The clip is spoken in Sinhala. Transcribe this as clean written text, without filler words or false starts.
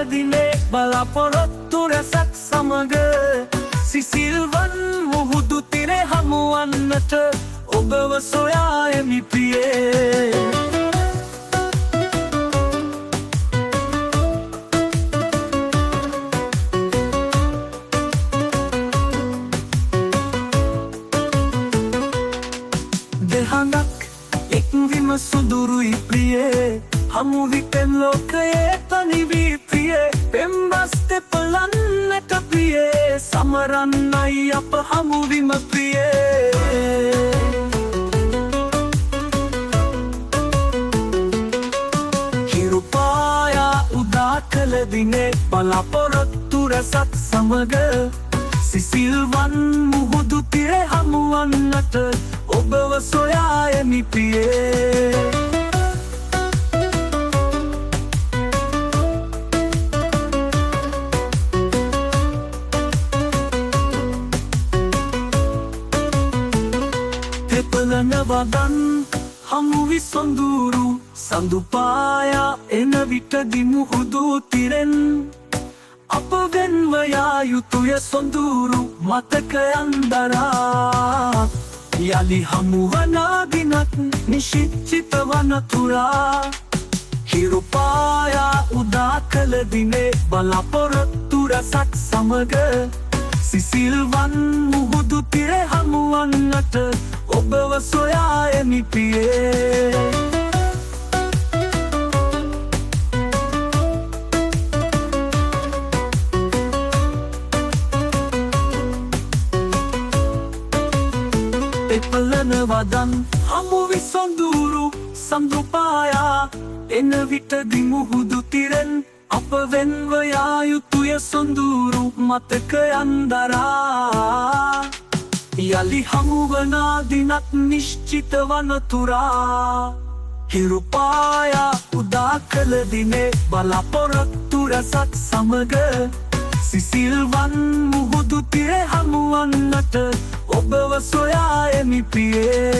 දිනේ බලාපොරොත්තු රැසක් සමග සිසිල්වන් මුහුදු තිරේ හමුවන්නට ඔබව සොයා එමි ප්‍රියේ. දෙහඟක් එක්විම සුදුරුයි ප්‍රියේ හමු විටෙන් ලෝකයේ තනිවී ප්‍රියේ පෙම්බස් තෙපලන්නට ප්‍රියේ සමරන්නයි අප හමුවිම ප්‍රියේ. හිරුපායා උදා කළ දිනේ බලාපොරොත්තු රැසක් සමග සිසිල්වන් මුහුදු තිරේ හමුවන්නට ඔබව සොයා එමි ප්‍රියේ. තෙපලන වදන් හමුවි සොඳුරු සඳුපායා එන විටදි මුහුදු තිරෙන් අප වෙන්ව යා යුතුය සොඳුරු මතකයන් දරා යලි හමුවන දිනක් නිශ්චිත වනතුරා. හිරුපායා උදා කළ දිනේ බලාපොරොත්තු රැසක් සමග සිසිල්වන් මුහුදු තිරේ හමුවන්නට ඔබව සොයා එමි ප්‍රියේ. තෙපලන වදන් හමුවි සොඳුරු සඳුපායා එන විටදි මුහුදු තිරෙන් අප වෙන්ව යා යුතුය සොඳුරු මතකයන් දරා යලි හමුවන දිනක් නිශ්චිත වනතුරා. හිරුපායා උදා කළ දිනේ බලාපොරොත්තු රැසක් සමග සිසිල්වන් මුහුදු තිරේ හමුවන්නට ඔබව සොයා එමි ප්‍රියේ.